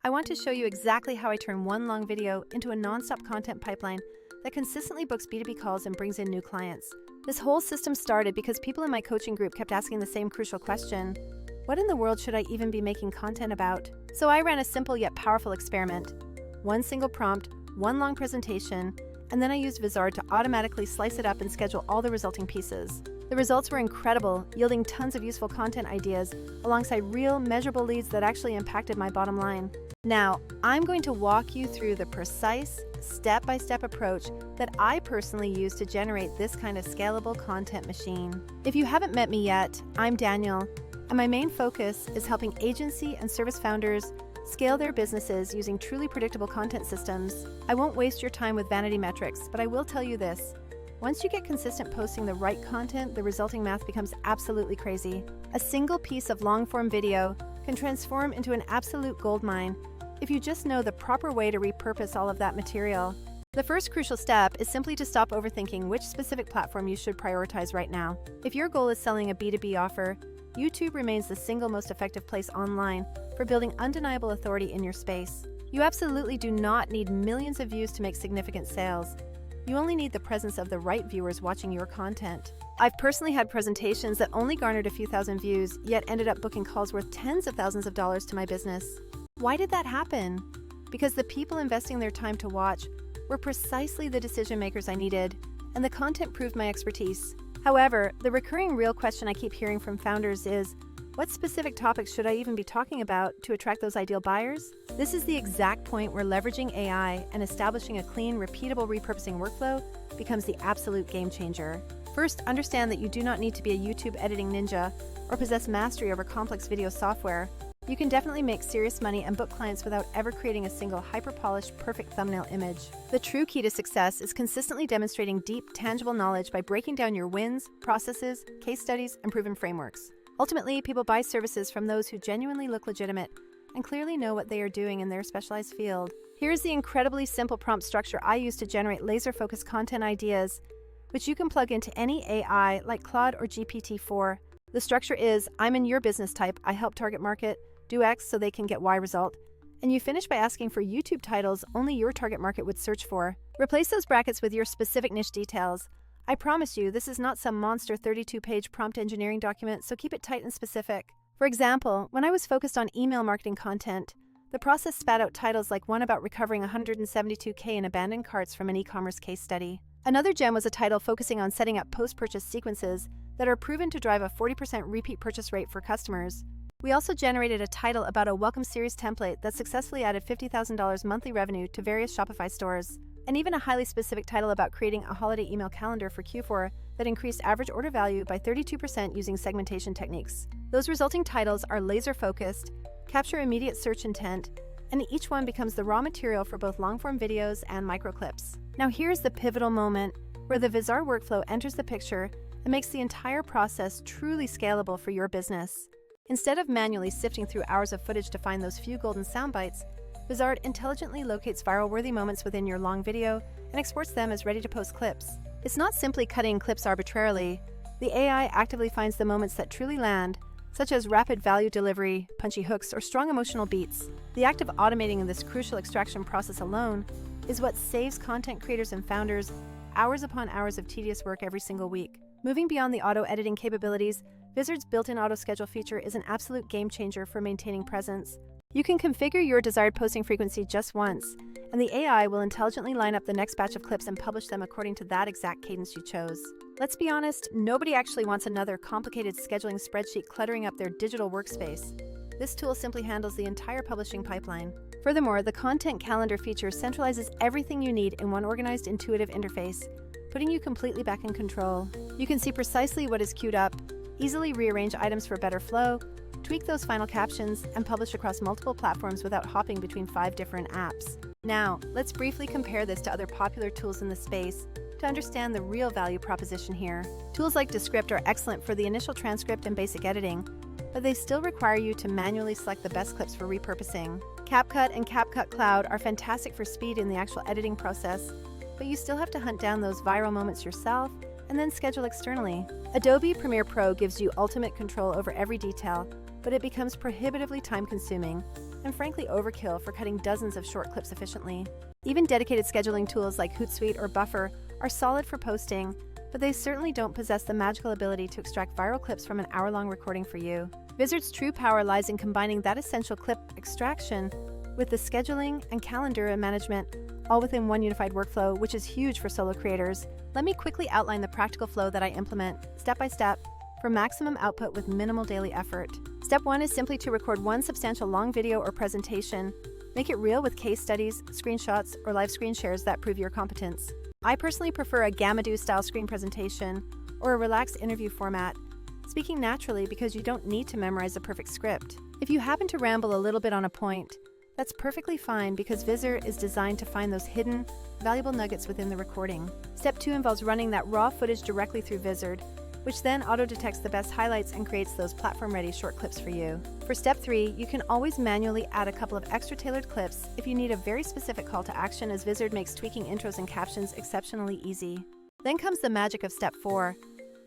I want to show you exactly how I turn one long video into a nonstop content pipeline that consistently books B2B calls and brings in new clients. This whole system started because people in my coaching group kept asking the same crucial question: what in the world should I even be making content about? So I ran a simple yet powerful experiment. One single prompt, one long presentation, and then I used Vizard to automatically slice it up and schedule all the resulting pieces. The results were incredible, yielding tons of useful content ideas alongside real, measurable leads that actually impacted my bottom line. Now, I'm going to walk you through the precise, step-by-step approach that I personally use to generate this kind of scalable content machine. If you haven't met me yet, I'm Daniel, and my main focus is helping agency and service founders scale their businesses using truly predictable content systems. I won't waste your time with vanity metrics, but I will tell you this. Once you get consistent posting the right content, the resulting math becomes absolutely crazy. A single piece of long-form video can transform into an absolute goldmine if you just know the proper way to repurpose all of that material. The first crucial step is simply to stop overthinking which specific platform you should prioritize right now. If your goal is selling a B2B offer, YouTube remains the single most effective place online for building undeniable authority in your space. You absolutely do not need millions of views to make significant sales. You only need the presence of the right viewers watching your content. I've personally had presentations that only garnered a few thousand views, yet ended up booking calls worth tens of thousands of dollars to my business. Why did that happen? Because the people investing their time to watch were precisely the decision makers I needed, and the content proved my expertise. However, the recurring real question I keep hearing from founders is, what specific topics should I even be talking about to attract those ideal buyers? This is the exact point where leveraging AI and establishing a clean, repeatable repurposing workflow becomes the absolute game changer. First, understand that you do not need to be a YouTube editing ninja or possess mastery over complex video software. You can definitely make serious money and book clients without ever creating a single hyper-polished, perfect thumbnail image. The true key to success is consistently demonstrating deep, tangible knowledge by breaking down your wins, processes, case studies, and proven frameworks. Ultimately, people buy services from those who genuinely look legitimate and clearly know what they are doing in their specialized field. Here's the incredibly simple prompt structure I use to generate laser-focused content ideas, which you can plug into any AI like Claude or GPT-4. The structure is, I'm in your business type, I help target market, do X so they can get Y result. And you finish by asking for YouTube titles only your target market would search for. Replace those brackets with your specific niche details. I promise you, this is not some monster 32-page prompt engineering document, so keep it tight and specific. For example, when I was focused on email marketing content, the process spat out titles like one about recovering $172K in abandoned carts from an e-commerce case study. Another gem was a title focusing on setting up post-purchase sequences that are proven to drive a 40% repeat purchase rate for customers. We also generated a title about a welcome series template that successfully added $50,000 monthly revenue to various Shopify stores, and even a highly specific title about creating a holiday email calendar for Q4 that increased average order value by 32% using segmentation techniques. Those resulting titles are laser-focused, capture immediate search intent, and each one becomes the raw material for both long-form videos and microclips. Now here's the pivotal moment where the Vizard workflow enters the picture and makes the entire process truly scalable for your business. Instead of manually sifting through hours of footage to find those few golden sound bites, Vizard intelligently locates viral-worthy moments within your long video and exports them as ready-to-post clips. It's not simply cutting clips arbitrarily. The AI actively finds the moments that truly land, such as rapid value delivery, punchy hooks, or strong emotional beats. The act of automating this crucial extraction process alone is what saves content creators and founders hours upon hours of tedious work every single week. Moving beyond the auto-editing capabilities, Vizard's built-in auto-schedule feature is an absolute game-changer for maintaining presence. You can configure your desired posting frequency just once, and the AI will intelligently line up the next batch of clips and publish them according to that exact cadence you chose. Let's be honest, nobody actually wants another complicated scheduling spreadsheet cluttering up their digital workspace. This tool simply handles the entire publishing pipeline. Furthermore, the content calendar feature centralizes everything you need in one organized, intuitive interface, putting you completely back in control. You can see precisely what is queued up, easily rearrange items for better flow, tweak those final captions, and publish across multiple platforms without hopping between 5 different apps. Now, let's briefly compare this to other popular tools in the space to understand the real value proposition here. Tools like Descript are excellent for the initial transcript and basic editing, but they still require you to manually select the best clips for repurposing. CapCut and CapCut Cloud are fantastic for speed in the actual editing process, but you still have to hunt down those viral moments yourself and then schedule externally. Adobe Premiere Pro gives you ultimate control over every detail, but it becomes prohibitively time-consuming and frankly overkill for cutting dozens of short clips efficiently. Even dedicated scheduling tools like Hootsuite or Buffer are solid for posting, but they certainly don't possess the magical ability to extract viral clips from an hour-long recording for you. Vizard's true power lies in combining that essential clip extraction with the scheduling and calendar management, all within one unified workflow, which is huge for solo creators. Let me quickly outline the practical flow that I implement, step by step, for maximum output with minimal daily effort. Step 1 is simply to record one substantial long video or presentation. Make it real with case studies, screenshots, or live screen shares that prove your competence. I personally prefer a Gamadoo-style screen presentation or a relaxed interview format, speaking naturally because you don't need to memorize a perfect script. If you happen to ramble a little bit on a point, that's perfectly fine because Vizard is designed to find those hidden, valuable nuggets within the recording. Step 2 involves running that raw footage directly through Vizard, which then auto-detects the best highlights and creates those platform-ready short clips for you. For step 3, you can always manually add a couple of extra tailored clips if you need a very specific call to action, as Vizard makes tweaking intros and captions exceptionally easy. Then comes the magic of step 4,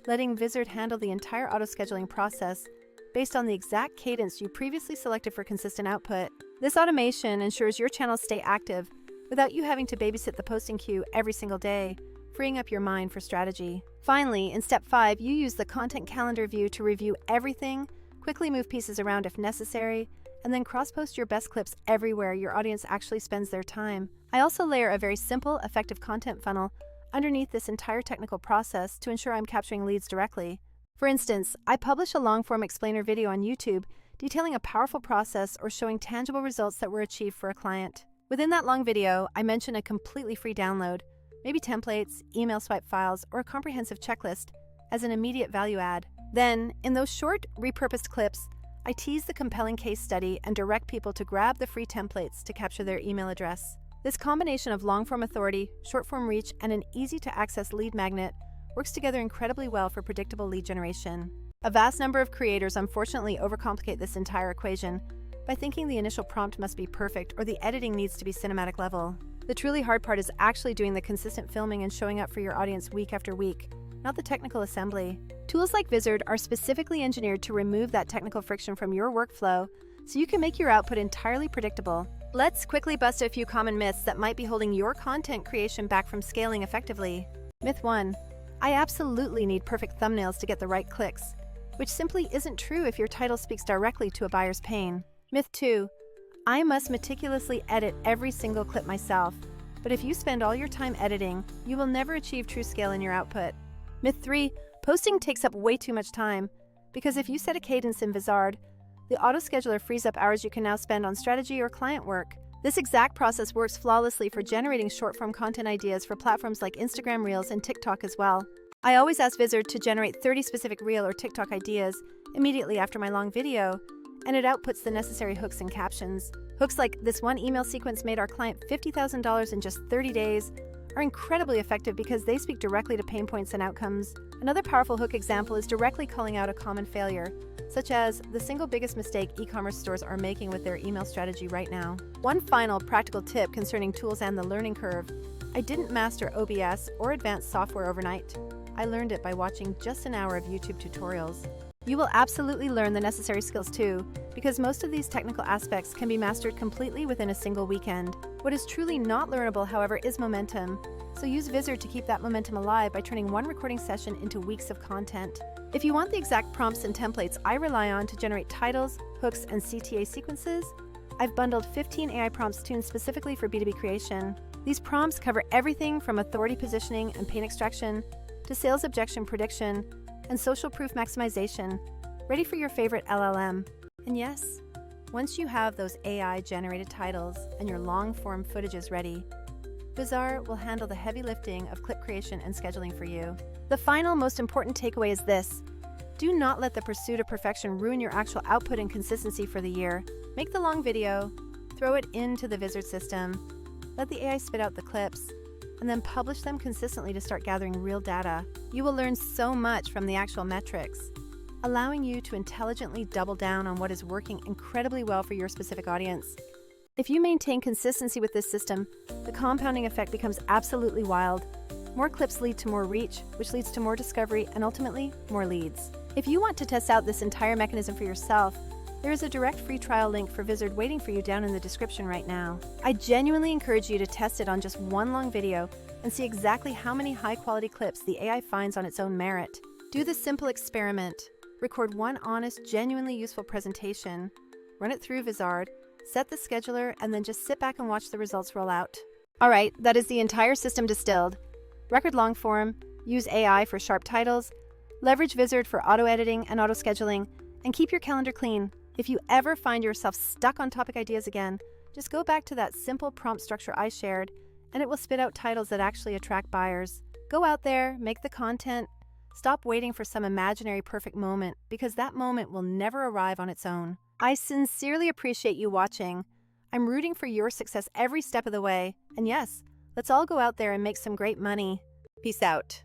letting Vizard handle the entire auto-scheduling process based on the exact cadence you previously selected for consistent output. This automation ensures your channels stay active without you having to babysit the posting queue every single day, freeing up your mind for strategy. Finally, in step 5, you use the content calendar view to review everything, quickly move pieces around if necessary, and then cross-post your best clips everywhere your audience actually spends their time. I also layer a very simple, effective content funnel underneath this entire technical process to ensure I'm capturing leads directly. For instance, I publish a long-form explainer video on YouTube detailing a powerful process or showing tangible results that were achieved for a client. Within that long video, I mention a completely free download, maybe templates, email swipe files, or a comprehensive checklist as an immediate value add. Then, in those short, repurposed clips, I tease the compelling case study and direct people to grab the free templates to capture their email address. This combination of long-form authority, short-form reach, and an easy-to-access lead magnet works together incredibly well for predictable lead generation. A vast number of creators unfortunately overcomplicate this entire equation by thinking the initial prompt must be perfect or the editing needs to be cinematic level. The truly hard part is actually doing the consistent filming and showing up for your audience week after week, not the technical assembly. Tools like Vizard are specifically engineered to remove that technical friction from your workflow so you can make your output entirely predictable. Let's quickly bust a few common myths that might be holding your content creation back from scaling effectively. Myth 1. I absolutely need perfect thumbnails to get the right clicks, which simply isn't true if your title speaks directly to a buyer's pain. Myth 2. I must meticulously edit every single clip myself, but if you spend all your time editing, you will never achieve true scale in your output. Myth 3. Posting takes up way too much time, because if you set a cadence in Vizard, the autoscheduler frees up hours you can now spend on strategy or client work. This exact process works flawlessly for generating short-form content ideas for platforms like Instagram Reels and TikTok as well. I always ask Vizard to generate 30 specific Reel or TikTok ideas immediately after my long video, and it outputs the necessary hooks and captions. Hooks like "this one email sequence made our client $50,000 in just 30 days" are incredibly effective because they speak directly to pain points and outcomes. Another powerful hook example is directly calling out a common failure, such as the single biggest mistake e-commerce stores are making with their email strategy right now. One final practical tip concerning tools and the learning curve: I didn't master OBS or advanced software overnight. I learned it by watching just an hour of YouTube tutorials. You will absolutely learn the necessary skills too, because most of these technical aspects can be mastered completely within a single weekend. What is truly not learnable, however, is momentum. So use Vizard to keep that momentum alive by turning one recording session into weeks of content. If you want the exact prompts and templates I rely on to generate titles, hooks, and CTA sequences, I've bundled 15 AI prompts tuned specifically for B2B creation. These prompts cover everything from authority positioning and pain extraction to sales objection prediction and social proof maximization, ready for your favorite LLM. And yes, once you have those AI-generated titles and your long-form footage is ready, Vizard will handle the heavy lifting of clip creation and scheduling for you. The final, most important takeaway is this: do not let the pursuit of perfection ruin your actual output and consistency for the year. Make the long video, throw it into the Vizard system, let the AI spit out the clips, and then publish them consistently to start gathering real data. You will learn so much from the actual metrics, allowing you to intelligently double down on what is working incredibly well for your specific audience. If you maintain consistency with this system, the compounding effect becomes absolutely wild. More clips lead to more reach, which leads to more discovery and ultimately more leads. If you want to test out this entire mechanism for yourself, There is a direct free trial link for Vizard waiting for you down in the description right now. I genuinely encourage you to test it on just one long video and see exactly how many high-quality clips the AI finds on its own merit. Do the simple experiment. Record one honest, genuinely useful presentation, run it through Vizard, set the scheduler, and then just sit back and watch the results roll out. Alright, that is the entire system distilled. Record long form, use AI for sharp titles, leverage Vizard for auto-editing and auto-scheduling, and keep your calendar clean. If you ever find yourself stuck on topic ideas again, just go back to that simple prompt structure I shared, and it will spit out titles that actually attract buyers. Go out there, make the content. Stop waiting for some imaginary perfect moment, because that moment will never arrive on its own. I sincerely appreciate you watching. I'm rooting for your success every step of the way. And yes, let's all go out there and make some great money. Peace out.